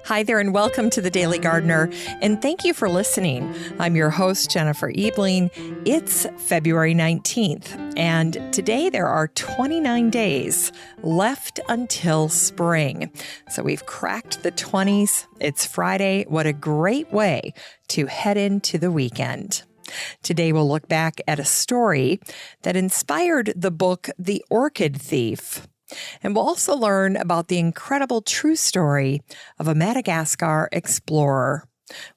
Hi there and welcome to The Daily Gardener, and thank you for listening. I'm your host, Jennifer Ebling. It's February 19th, and today there are 29 days left until spring. So we've cracked the 20s. It's Friday. What a great way to head into the weekend. Today we'll look back at a story that inspired the book The Orchid Thief. And we'll also learn about the incredible true story of a Madagascar explorer.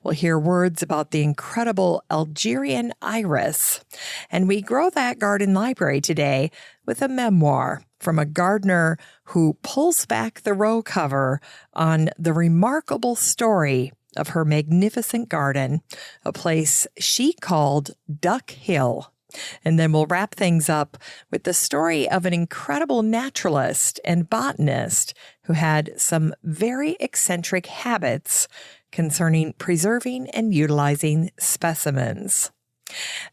We'll hear words about the incredible Algerian iris. And we grow that garden library today with a memoir from a gardener who pulls back the row cover on the remarkable story of her magnificent garden, a place she called Duck Hill. And then we'll wrap things up with the story of an incredible naturalist and botanist who had some very eccentric habits concerning preserving and utilizing specimens.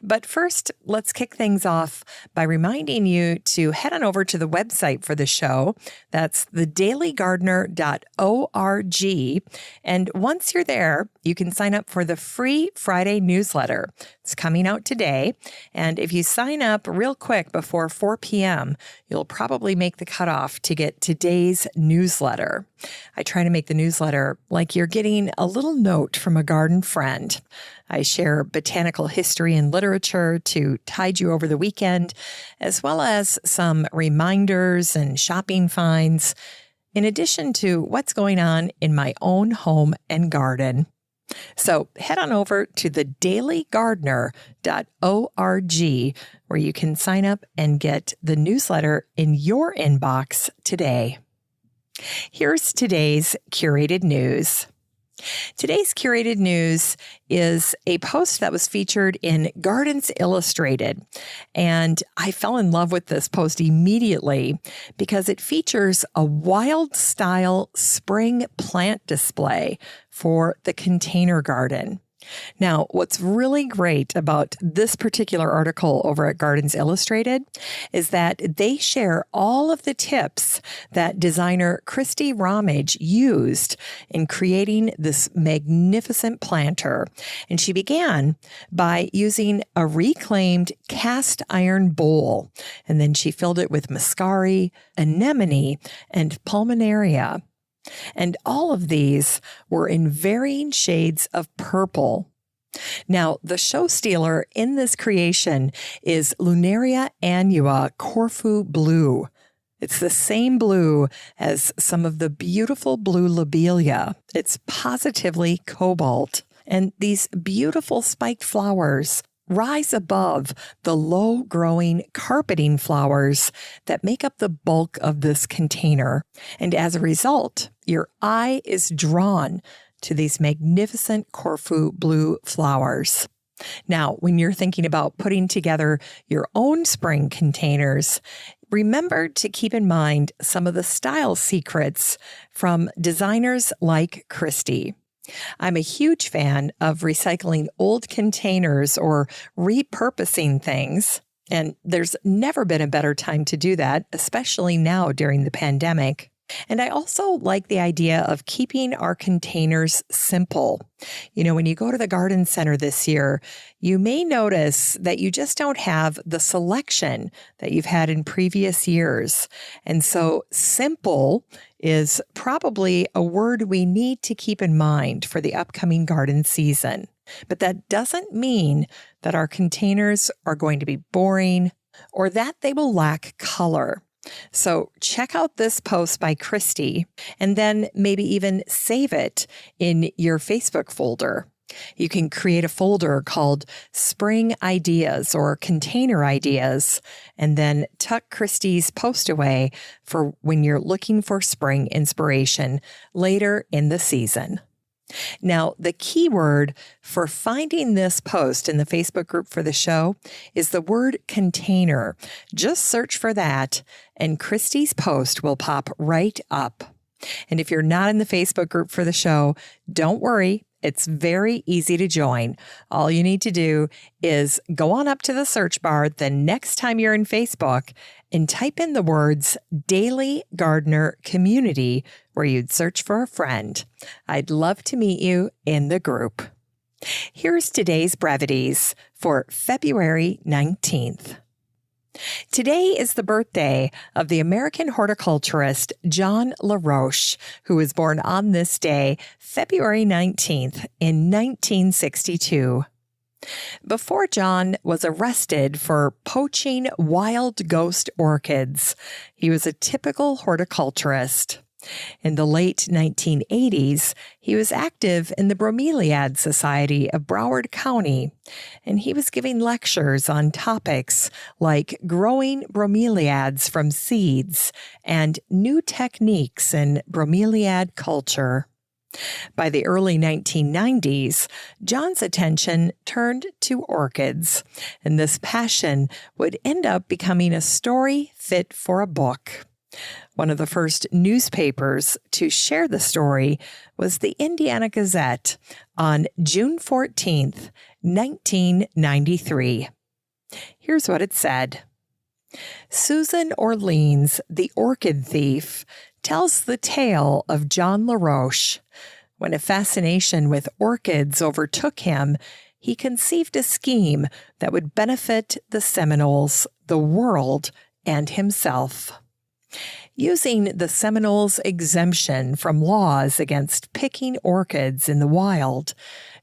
But first, let's kick things off by reminding you to head on over to the website for the show. That's thedailygardener.org. And once you're there, you can sign up for the free Friday newsletter. It's coming out today. And if you sign up real quick before 4 p.m., you'll probably make the cutoff to get today's newsletter. I try to make the newsletter like you're getting a little note from a garden friend. I share botanical history and literature to tide you over the weekend, as well as some reminders and shopping finds, in addition to what's going on in my own home and garden. So head on over to thedailygardener.org, where you can sign up and get the newsletter in your inbox today. Here's today's curated news. Today's curated news is a post that was featured in Gardens Illustrated, and I fell in love with this post immediately because it features a wild-style spring plant display for the container garden. Now, what's really great about this particular article over at Gardens Illustrated is that they share all of the tips that designer Christy Ramage used in creating this magnificent planter. And she began by using a reclaimed cast iron bowl, and then she filled it with muscari, anemone, and pulmonaria. And all of these were in varying shades of purple. Now, the show stealer in this creation is Lunaria annua Corfu blue. It's the same blue as some of the beautiful blue lobelia. It's positively cobalt. And these beautiful spiked flowers rise above the low-growing carpeting flowers that make up the bulk of this container. And as a result, your eye is drawn to these magnificent Corfu blue flowers. Now, when you're thinking about putting together your own spring containers, remember to keep in mind some of the style secrets from designers like Christy. I'm a huge fan of recycling old containers or repurposing things, and there's never been a better time to do that, especially now during the pandemic. And I also like the idea of keeping our containers simple. You know, when you go to the garden center this year, you may notice that you just don't have the selection that you've had in previous years. And so simple is probably a word we need to keep in mind for the upcoming garden season. But that doesn't mean that our containers are going to be boring or that they will lack color. So check out this post by Christy and then maybe even save it in your Facebook folder. You can create a folder called Spring Ideas or Container Ideas, and then tuck Christy's post away for when you're looking for spring inspiration later in the season. Now, the key word for finding this post in the Facebook group for the show is the word container. Just search for that, and Christy's post will pop right up. And if you're not in the Facebook group for the show, don't worry. It's very easy to join. All you need to do is go on up to the search bar the next time you're in Facebook and type in the words Daily Gardener Community where you'd search for a friend. I'd love to meet you in the group. Here's today's brevities for February 19th. Today is the birthday of the American horticulturist John LaRoche, who was born on this day, February 19th, in 1962. Before John was arrested for poaching wild ghost orchids, he was a typical horticulturist. In the late 1980s, he was active in the Bromeliad Society of Broward County, and he was giving lectures on topics like growing bromeliads from seeds and new techniques in bromeliad culture. By the early 1990s, John's attention turned to orchids, and this passion would end up becoming a story fit for a book. One of the first newspapers to share the story was the Indiana Gazette on June 14th, 1993. Here's what it said. Susan Orlean's The Orchid Thief tells the tale of John LaRoche. When a fascination with orchids overtook him, he conceived a scheme that would benefit the Seminoles, the world, and himself. Using the Seminoles' exemption from laws against picking orchids in the wild,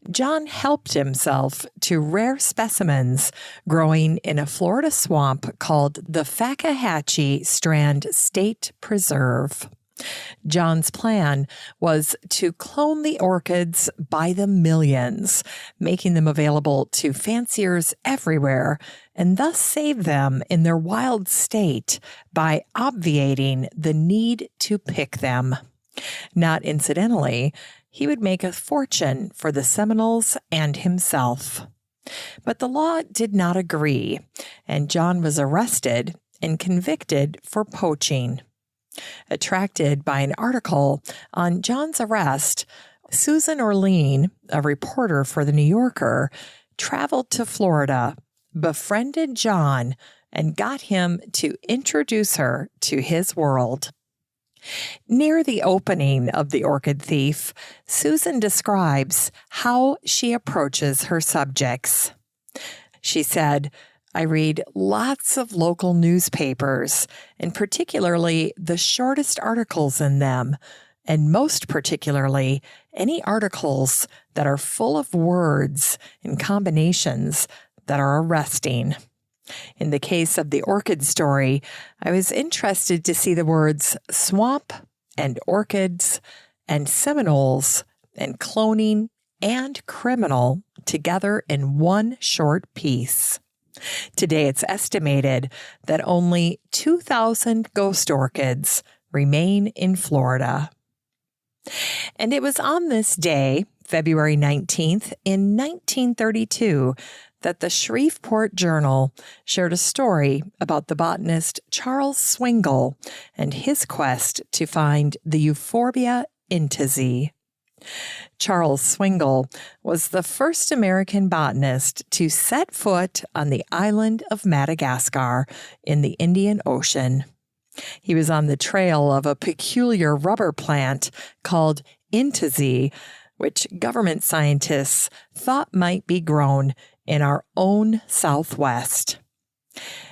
John helped himself to rare specimens growing in a Florida swamp called the Fakahatchee Strand State Preserve. John's plan was to clone the orchids by the millions, making them available to fanciers everywhere, and thus save them in their wild state by obviating the need to pick them. Not incidentally, he would make a fortune for the Seminoles and himself. But the law did not agree, and John was arrested and convicted for poaching. Attracted by an article on John's arrest, Susan Orlean, a reporter for The New Yorker, traveled to Florida, befriended John, and got him to introduce her to his world. Near the opening of The Orchid Thief, Susan describes how she approaches her subjects. She said, I read lots of local newspapers, and particularly the shortest articles in them, and most particularly any articles that are full of words and combinations that are arresting. In the case of the orchid story, I was interested to see the words swamp and orchids and Seminoles and cloning and criminal together in one short piece. Today, it's estimated that only 2,000 ghost orchids remain in Florida. And it was on this day, February 19th, in 1932, that the Shreveport Journal shared a story about the botanist Charles Swingle and his quest to find the Euphorbia intizi. Charles Swingle was the first American botanist to set foot on the island of Madagascar in the Indian Ocean. He was on the trail of a peculiar rubber plant called intizi, which government scientists thought might be grown in our own Southwest.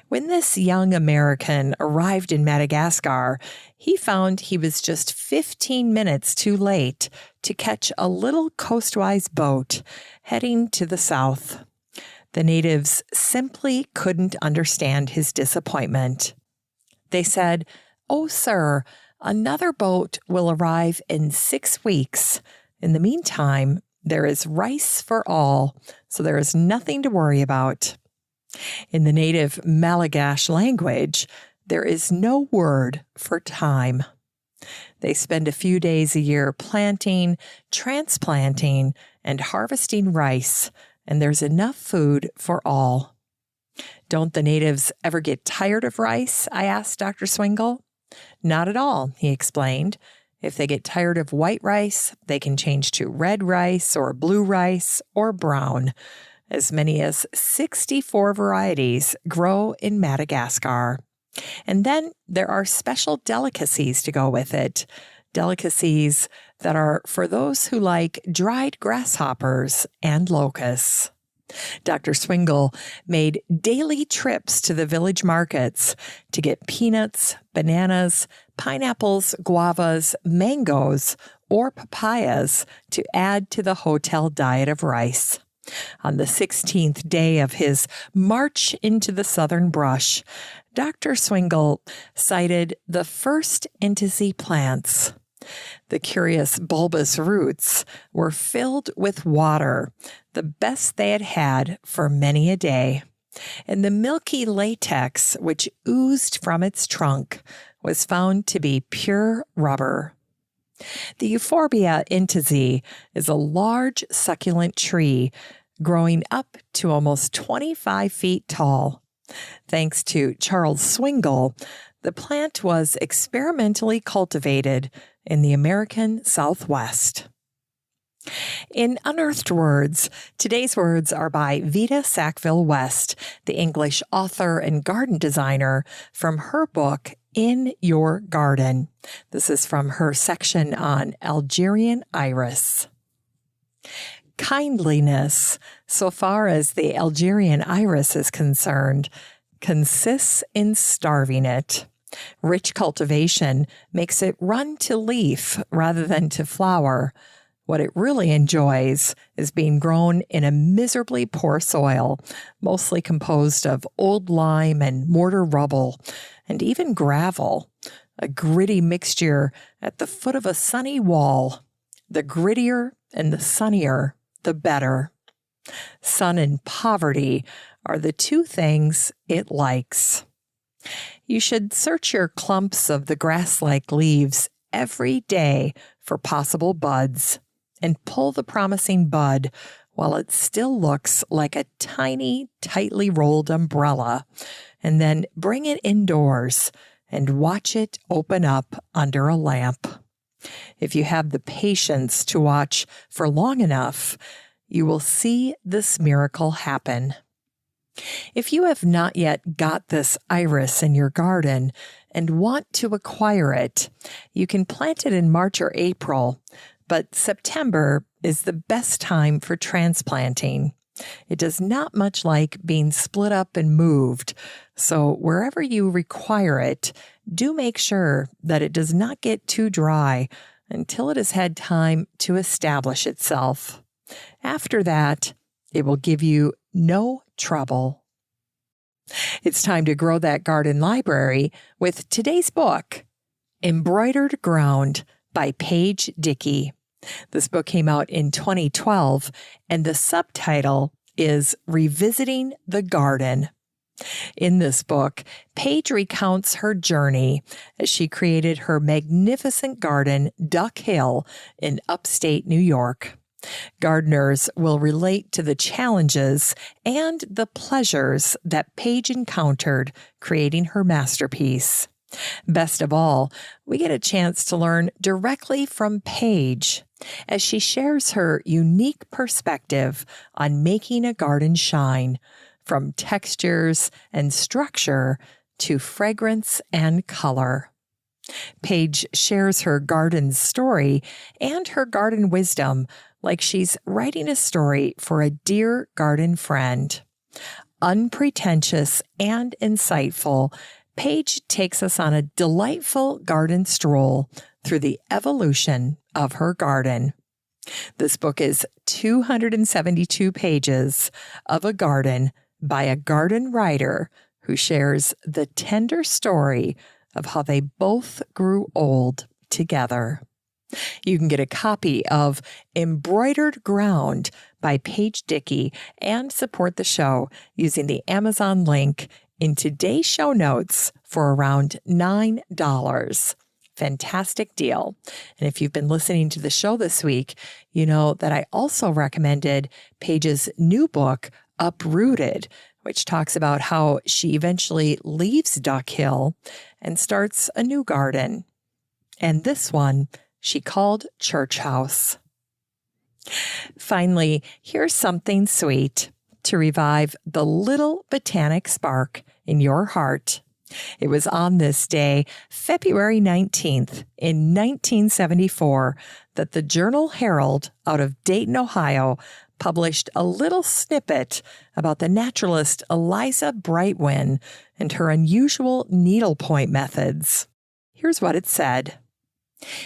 When this young American arrived in Madagascar, he found he was just 15 minutes too late to catch a little coastwise boat heading to the south. The natives simply couldn't understand his disappointment. They said, "Oh, sir, another boat will arrive in 6 weeks. In the meantime, there is rice for all, so there is nothing to worry about." In the native Malagash language, there is no word for time. They spend a few days a year planting, transplanting, and harvesting rice, and there's enough food for all. Don't the natives ever get tired of rice? I asked Dr. Swingle. Not at all, he explained. If they get tired of white rice, they can change to red rice or blue rice or brown. As many as 64 varieties grow in Madagascar. And then there are special delicacies to go with it. Delicacies that are for those who like dried grasshoppers and locusts. Dr. Swingle made daily trips to the village markets to get peanuts, bananas, pineapples, guavas, mangoes, or papayas to add to the hotel diet of rice. On the 16th day of his march into the southern brush, Dr. Swingle sighted the first intizy plants. The curious bulbous roots were filled with water, the best they had had for many a day, and the milky latex which oozed from its trunk was found to be pure rubber. The Euphorbia intizy is a large succulent tree growing up to almost 25 feet tall. Thanks to Charles Swingle, the plant was experimentally cultivated in the American Southwest. In Unearthed Words, today's words are by Vita Sackville-West, the English author and garden designer, from her book, In Your Garden. This is from her section on Algerian iris. Kindliness, so far as the Algerian iris is concerned, consists in starving it. Rich cultivation makes it run to leaf rather than to flower. What it really enjoys is being grown in a miserably poor soil, mostly composed of old lime and mortar rubble, and even gravel, a gritty mixture at the foot of a sunny wall. The grittier and the sunnier, the better. Sun and poverty are the two things it likes. You should search your clumps of the grass-like leaves every day for possible buds and pull the promising bud while it still looks like a tiny, tightly rolled umbrella, and then bring it indoors and watch it open up under a lamp. If you have the patience to watch for long enough, you will see this miracle happen. If you have not yet got this iris in your garden and want to acquire it, you can plant it in March or April, but September is the best time for transplanting. It does not much like being split up and moved, so wherever you require it, do make sure that it does not get too dry until it has had time to establish itself. After that, it will give you no trouble. It's time to grow that garden library with today's book, Embroidered Ground by Paige Dickey. This book came out in 2012, and the subtitle is Revisiting the Garden. In this book, Paige recounts her journey as she created her magnificent garden, Duck Hill, in upstate New York. Gardeners will relate to the challenges and the pleasures that Paige encountered creating her masterpiece. Best of all, we get a chance to learn directly from Paige as she shares her unique perspective on making a garden shine, from textures and structure to fragrance and color. Paige shares her garden's story and her garden wisdom like she's writing a story for a dear garden friend. Unpretentious and insightful, Paige takes us on a delightful garden stroll through the evolution of her garden. This book is 272 pages of a garden by a garden writer who shares the tender story of how they both grew old together. You can get a copy of Embroidered Ground by Paige Dickey and support the show using the Amazon link in today's show notes for around $9. Fantastic deal. And if you've been listening to the show this week, you know that I also recommended Paige's new book, Uprooted, which talks about how she eventually leaves Duck Hill and starts a new garden. And this one, she called church house. Finally, here's something sweet to revive the little botanic spark in your heart. It was on this day, February 19th, in 1974, that the Journal Herald out of Dayton, Ohio, published a little snippet about the naturalist Eliza Brightwin and her unusual needlepoint methods. Here's what it said.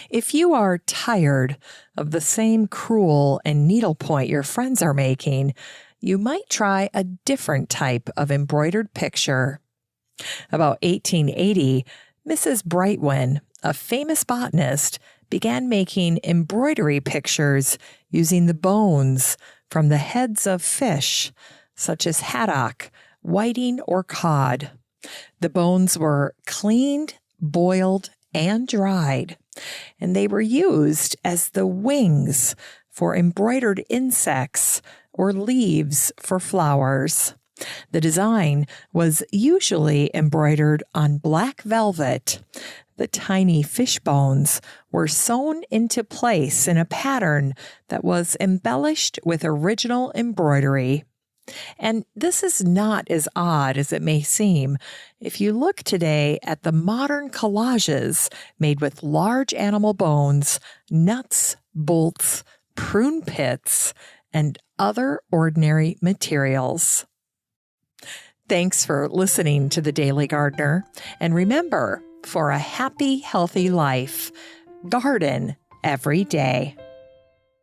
If you are tired of the same crewel and needlepoint your friends are making, you might try a different type of embroidered picture. About 1880, Mrs. Brightwin, a famous botanist, began making embroidery pictures using the bones from the heads of fish, such as haddock, whiting, or cod. The bones were cleaned, boiled, and dried, and they were used as the wings for embroidered insects or leaves for flowers. The design was usually embroidered on black velvet. The tiny fish bones were sewn into place in a pattern that was embellished with original embroidery. And this is not as odd as it may seem if you look today at the modern collages made with large animal bones, nuts, bolts, prune pits, and other ordinary materials. Thanks for listening to The Daily Gardener. And remember, for a happy, healthy life, garden every day.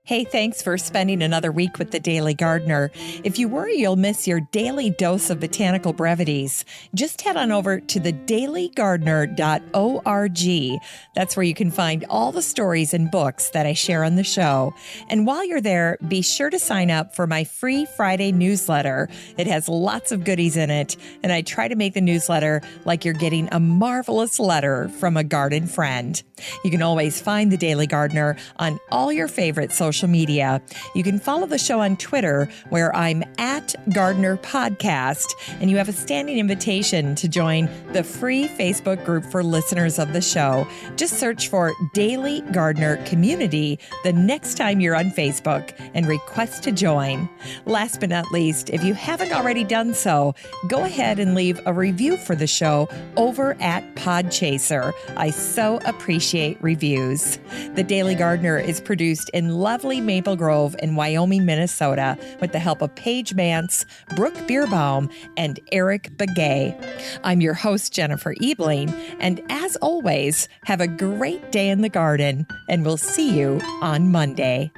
Hey, thanks for spending another week with The Daily Gardener. If you worry you'll miss your daily dose of botanical brevities, just head on over to thedailygardener.org. That's where you can find all the stories and books that I share on the show. And while you're there, be sure to sign up for my free Friday newsletter. It has lots of goodies in it, and I try to make the newsletter like you're getting a marvelous letter from a garden friend. You can always find The Daily Gardener on all your favorite social media. You can follow the show on Twitter, where I'm at Gardener Podcast, and you have a standing invitation to join the free Facebook group for listeners of the show. Just search for Daily Gardener Community the next time you're on Facebook and request to join. Last but not least, if you haven't already done so, go ahead and leave a review for the show over at Podchaser. I so appreciate reviews. The Daily Gardener is produced in lovely Maple Grove in Wyoming, Minnesota, with the help of Paige Mance, Brooke Bierbaum, and Eric Begay. I'm your host, Jennifer Ebling, and as always, have a great day in the garden, and we'll see you on Monday.